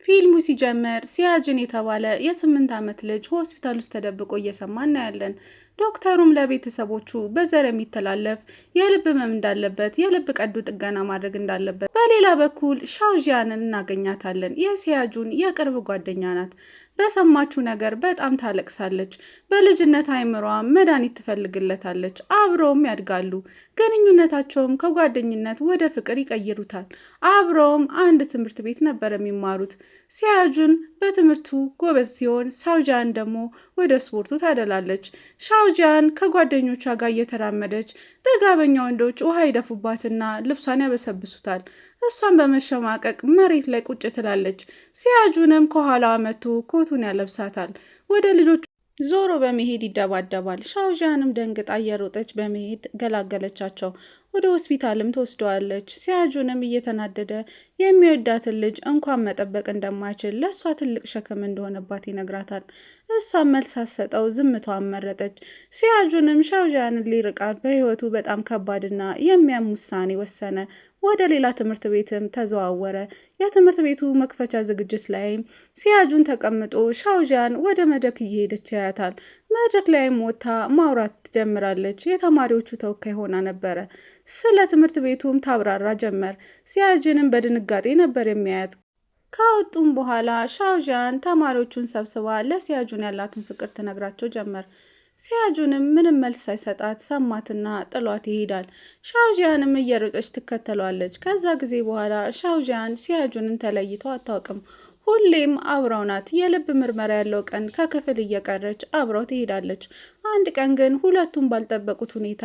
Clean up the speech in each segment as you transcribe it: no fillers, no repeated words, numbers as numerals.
ፊልሙ ሲጀምር ሲያጅን የተባለ የ8 ዓመት ልጅ ሆስፒታል ውስጥ ተደብቆ እየሰማ እናያለን። ዶክተሩም ለቤተሰቦቹ በዘር የሚተላለፍ የልብ ህመም እንዳለበት የልብ ቀዶ ጥገና ማድረግ እንዳለበት፣ በሌላ በኩል ሻውጂያንን እናገኛታለን። የሲያጁን የቅርብ ጓደኛ ናት። በሰማችው ነገር በጣም ታለቅሳለች። በልጅነት አይምሯ መድኃኒት ትፈልግለታለች። አብረውም ያድጋሉ። ግንኙነታቸውም ከጓደኝነት ወደ ፍቅር ይቀይሩታል። አብረውም አንድ ትምህርት ቤት ነበር የሚማሩት። ሲያጁን በትምህርቱ ጎበዝ ሲሆን ሻውጂያን ደግሞ ወደ ስፖርቱ ታደላለች። ሻውጂያን ከጓደኞቿ ጋር እየተራመደች ጥጋበኛ ወንዶች ውሃ ይደፉባትና ልብሷን ያበሰብሱታል። እሷን በመሸማቀቅ መሬት ላይ ቁጭ ትላለች። ሲያጁንም ከኋላዋ መጥቶ ኮቱን ያለብሳታል። ወደ ልጆቹ ዞሮ በመሄድ ይደባደባል። ሻውጂያንም ደንግጣ እየሮጠች በመሄድ ገላገለቻቸው። ወደ ሆስፒታልም ተወስደዋለች። ሲያጁንም እየተናደደ የሚወዳትን ልጅ እንኳን መጠበቅ እንደማይችል ለእሷ ትልቅ ሸክም እንደሆነባት ይነግራታል። እሷን መልስ አትሰጠው፣ ዝምታዋን መረጠች። ሲያጁንም ሻውጂያንን ሊርቃት በህይወቱ በጣም ከባድና የሚያም ውሳኔ ወሰነ። ወደ ሌላ ትምህርት ቤትም ተዘዋወረ። የትምህርት ቤቱ መክፈቻ ዝግጅት ላይም ሲያጁን ተቀምጦ ሻውጂያን ወደ መድረክ እየሄደች ያያታል። መድረክ ላይም ወጥታ ማውራት ትጀምራለች። የተማሪዎቹ ተወካይ ሆና ነበረ። ስለ ትምህርት ቤቱም ታብራራ ጀመር። ሲያጅንም በድንጋጤ ነበር የሚያያት። ከወጡም በኋላ ሻውጂያን ተማሪዎቹን ሰብስባ ለሲያጁን ያላትን ፍቅር ትነግራቸው ጀመር። ሲያጁንም ምንም መልስ ሳይሰጣት ሰማትና ጥሏት ይሄዳል። ሻውጂያንም እየሮጠች ትከተሏለች። ከዛ ጊዜ በኋላ ሻውጂያን ሲያጁንን ተለይተው አታውቅም። ሁሌም አብራው ናት። የልብ ምርመራ ያለው ቀን ከክፍል እየቀረች አብራው ትሄዳለች። አንድ ቀን ግን ሁለቱም ባልጠበቁት ሁኔታ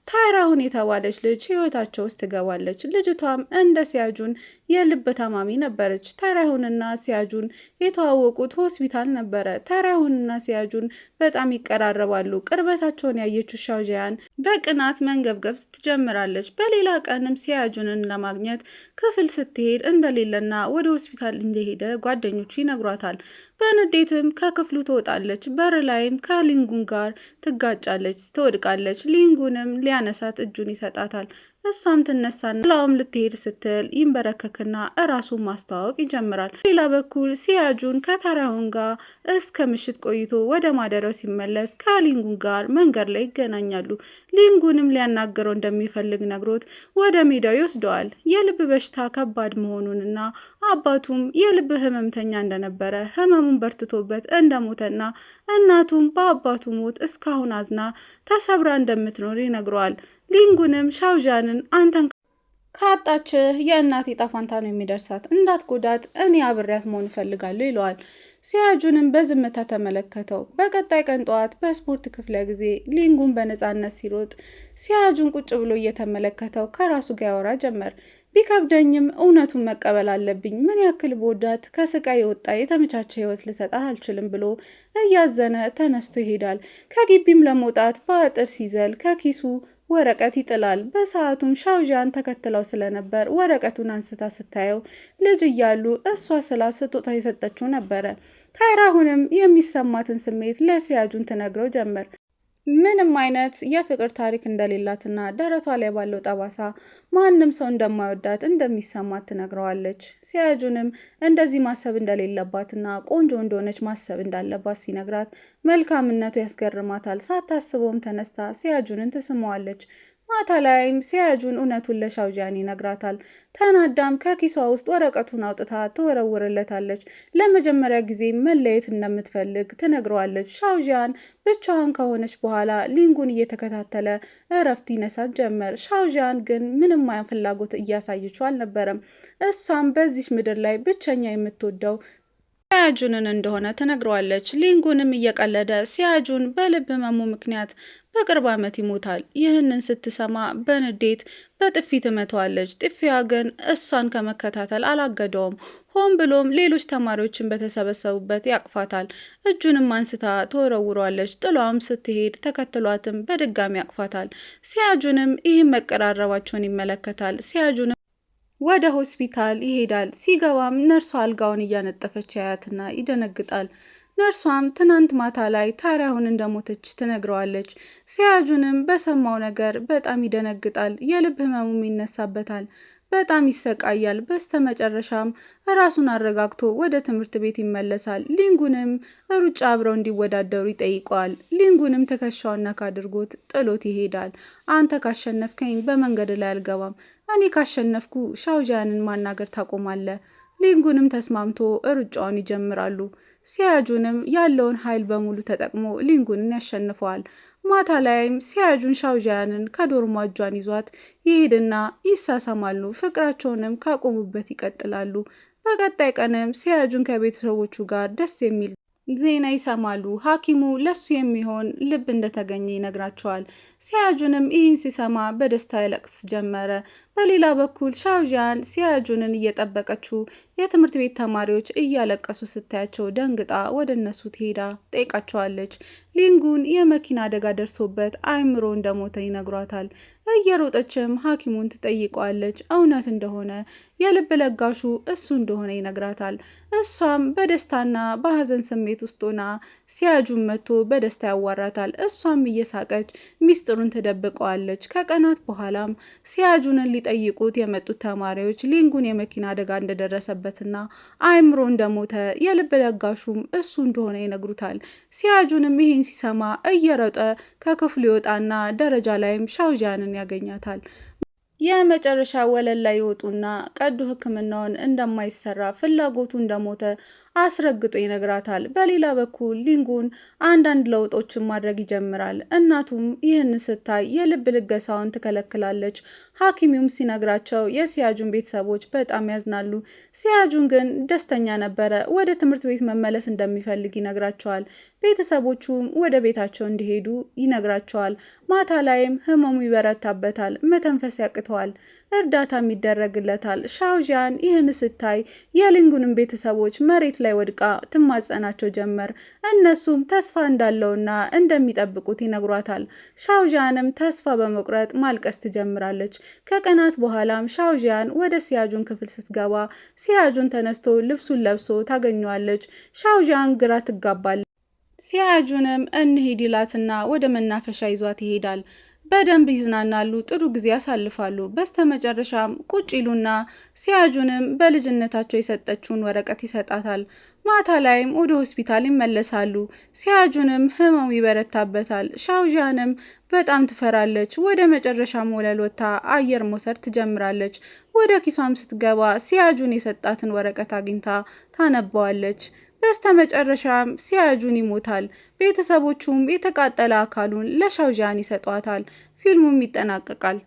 ታይራሁን የተባለች ልጅ ህይወታቸው ውስጥ ትገባለች። ልጅቷም እንደ ሲያጁን የልብ ታማሚ ነበረች። ታይራሁንና ሲያጁን የተዋወቁት ሆስፒታል ነበረ። ታይራሁንና ሲያጁን በጣም ይቀራረባሉ። ቅርበታቸውን ያየችው ሻውጂያን በቅናት መንገብገብ ትጀምራለች። በሌላ ቀንም ሲያጁንን ለማግኘት ክፍል ስትሄድ እንደሌለና ወደ ሆስፒታል እንደሄደ ጓደኞቹ ይነግሯታል። በንዴትም ከክፍሉ ትወጣለች። በር ላይም ከሊንጉን ጋር ትጋጫለች፣ ትወድቃለች። ሊንጉንም ሊያነሳት እጁን ይሰጣታል። እሷም ትነሳና ላውም ልትሄድ ስትል ይንበረከክና እራሱን ማስተዋወቅ ይጀምራል። ሌላ በኩል ሲያጁን ከታይራሁን ጋር እስከ ምሽት ቆይቶ ወደ ማደሪያው ሲመለስ ከሊንጉን ጋር መንገድ ላይ ይገናኛሉ። ሊንጉንም ሊያናገረው እንደሚፈልግ ነግሮት ወደ ሜዳው ይወስደዋል። የልብ በሽታ ከባድ መሆኑንና አባቱም የልብ ህመምተኛ እንደነበረ፣ ህመሙን በርትቶበት እንደሞተና እናቱም በአባቱ ሞት እስካሁን አዝና ተሰብራ እንደምትኖር ይነግረዋል። ሊንጉንም ሻውጂያንን አንተን ካጣችህ የእናቴ ጣፋንታ ነው የሚደርሳት፣ እንዳትጎዳት እኔ አብሬያት መሆን እፈልጋለሁ ይለዋል። ሲያጁንም በዝምታ ተመለከተው። በቀጣይ ቀን ጠዋት በስፖርት ክፍለ ጊዜ ሊንጉን በነፃነት ሲሮጥ ሲያጁን ቁጭ ብሎ እየተመለከተው ከራሱ ጋር ያወራ ጀመር። ቢከብደኝም እውነቱን መቀበል አለብኝ። ምን ያክል በወዳት ከስቃይ የወጣ የተመቻቸ ህይወት ልሰጣት አልችልም ብሎ እያዘነ ተነስቶ ይሄዳል። ከግቢም ለመውጣት በአጥር ሲዘል ከኪሱ ወረቀት ይጥላል። በሰዓቱም ሻውጂያን ተከትለው ስለነበር ወረቀቱን አንስታ ስታየው ልጅ እያሉ እሷ ስላ ስጦታ የሰጠችው ነበረ። ታይራሁንም የሚሰማትን ስሜት ለሲያጁን ትነግረው ጀመር። ምንም አይነት የፍቅር ታሪክ እንደሌላትና ደረቷ ላይ ባለው ጠባሳ ማንም ሰው እንደማይወዳት እንደሚሰማት ትነግረዋለች። ሲያጁንም እንደዚህ ማሰብ እንደሌለባትና ቆንጆ እንደሆነች ማሰብ እንዳለባት ሲነግራት መልካምነቱ ያስገርማታል። ሳታስበውም ተነስታ ሲያጁንን ትስመዋለች። ማታ ላይም ሲያጁን እውነቱን ለሻውጂያን ይነግራታል። ተናዳም ከኪሷ ውስጥ ወረቀቱን አውጥታ ትወረውርለታለች። ለመጀመሪያ ጊዜ መለየት እንደምትፈልግ ትነግረዋለች። ሻውጂያን ብቻዋን ከሆነች በኋላ ሊንጉን እየተከታተለ እረፍት ይነሳት ጀመር። ሻውጂያን ግን ምንም ፍላጎት እያሳየችው አልነበረም። እሷም በዚህ ምድር ላይ ብቸኛ የምትወደው ሲያጁንን እንደሆነ ትነግረዋለች። ሊንጉንም እየቀለደ ሲያጁን በልብ ህመሙ ምክንያት በቅርብ ዓመት ይሞታል። ይህንን ስትሰማ በንዴት በጥፊ ትመታዋለች። ጥፊያ ግን እሷን ከመከታተል አላገደውም። ሆን ብሎም ሌሎች ተማሪዎችን በተሰበሰቡበት ያቅፋታል። እጁንም አንስታ ትወረውሯለች። ጥሏም ስትሄድ ተከትሏትም በድጋሚ ያቅፋታል። ሲያጁንም ይህን መቀራረባቸውን ይመለከታል። ሲያጁንም ወደ ሆስፒታል ይሄዳል። ሲገባም ነርሷ አልጋውን እያነጠፈች ያያትና ይደነግጣል። ነርሷም ትናንት ማታ ላይ ታይራሁን እንደሞተች ትነግረዋለች። ሲያጁንም በሰማው ነገር በጣም ይደነግጣል። የልብ ህመሙም ይነሳበታል። በጣም ይሰቃያል። በስተመጨረሻም ራሱን አረጋግቶ ወደ ትምህርት ቤት ይመለሳል። ሊንጉንም ሩጫ አብረው እንዲወዳደሩ ይጠይቀዋል። ሊንጉንም ትከሻውን ነካ አድርጎት ጥሎት ይሄዳል። አንተ ካሸነፍከኝ በመንገድ ላይ አልገባም፣ እኔ ካሸነፍኩ ሻውጃንን ማናገር ታቆማለህ። ሊንጉንም ተስማምቶ ሩጫውን ይጀምራሉ። ሲያጁንም ያለውን ኃይል በሙሉ ተጠቅሞ ሊንጉንን ያሸንፈዋል። ማታ ላይም ሲያጁን ሻውዣያንን ከዶርሟ እጇን ይዟት ይሄድና ይሳሳማሉ። ፍቅራቸውንም ካቆሙበት ይቀጥላሉ። በቀጣይ ቀንም ሲያጁን ከቤተሰቦቹ ጋር ደስ የሚል ዜና ይሰማሉ። ሐኪሙ ለሱ የሚሆን ልብ እንደተገኘ ይነግራቸዋል። ሲያጁንም ይህን ሲሰማ በደስታ ያለቅስ ጀመረ። በሌላ በኩል ሻውዣን ሲያጁንን እየጠበቀችው የትምህርት ቤት ተማሪዎች እያለቀሱ ስታያቸው ደንግጣ ወደ እነሱ ትሄዳ ጠይቃቸዋለች። ሊንጉን የመኪና አደጋ ደርሶበት አይምሮ እንደሞተ ይነግሯታል። እየሮጠችም ሐኪሙን ትጠይቀዋለች። እውነት እንደሆነ የልብ ለጋሹ እሱ እንደሆነ ይነግራታል። እሷም በደስታና በሀዘን ስሜት ውስጥ ሆና ሲያጁን መጥቶ በደስታ ያዋራታል። እሷም እየሳቀች ሚስጥሩን ትደብቀዋለች። ከቀናት በኋላም ሲያጁንን ሊጠይቁት የመጡት ተማሪዎች ሊንጉን የመኪና አደጋ እንደደረሰበትና አይምሮ እንደሞተ የልብ ለጋሹም እሱ እንደሆነ ይነግሩታል። ሲያጁንም ይህን ሲሰማ እየሮጠ ከክፍሉ ይወጣና ደረጃ ላይም ሻውዣንን ያገኛታል። የመጨረሻ ወለል ላይ ይወጡና ቀዶ ሕክምናውን እንደማይሰራ ፍላጎቱ እንደሞተ አስረግጦ ይነግራታል። በሌላ በኩል ሊንጉን አንዳንድ ለውጦችን ማድረግ ይጀምራል። እናቱም ይህን ስታይ የልብ ልገሳውን ትከለክላለች። ሐኪሙም ሲነግራቸው የሲያጁን ቤተሰቦች በጣም ያዝናሉ። ሲያጁን ግን ደስተኛ ነበረ። ወደ ትምህርት ቤት መመለስ እንደሚፈልግ ይነግራቸዋል። ቤተሰቦቹም ወደ ቤታቸው እንዲሄዱ ይነግራቸዋል። ማታ ላይም ህመሙ ይበረታበታል። መተንፈስ ያቅተዋል። እርዳታም ይደረግለታል። ሻውዣን ይህን ስታይ የሊንጉንም ቤተሰቦች መሬት ላይ ወድቃ ትማጸናቸው ጀመር። እነሱም ተስፋ እንዳለውና እንደሚጠብቁት ይነግሯታል። ሻውዣንም ተስፋ በመቁረጥ ማልቀስ ትጀምራለች። ከቀናት በኋላም ሻውዣን ወደ ሲያጁን ክፍል ስትገባ ሲያጁን ተነስቶ ልብሱን ለብሶ ታገኘዋለች። ሻውዣን ግራ ትጋባለች። ሲያጁንም እንሂድ ይላትና ወደ መናፈሻ ይዟት ይሄዳል። በደንብ ይዝናናሉ፣ ጥሩ ጊዜ ያሳልፋሉ። በስተመጨረሻም ቁጭ ይሉና ሲያጁንም በልጅነታቸው የሰጠችውን ወረቀት ይሰጣታል። ማታ ላይም ወደ ሆስፒታል ይመለሳሉ። ሲያጁንም ህመሙ ይበረታበታል። ሻውዣንም በጣም ትፈራለች። ወደ መጨረሻም ወለል ወጥታ አየር መውሰድ ትጀምራለች። ወደ ኪሷም ስትገባ ሲያጁን የሰጣትን ወረቀት አግኝታ ታነባዋለች። በስተመጨረሻም ሲያጁን ይሞታል። ቤተሰቦቹም የተቃጠለ አካሉን ለሻውዣን ይሰጧታል። ፊልሙም ይጠናቀቃል።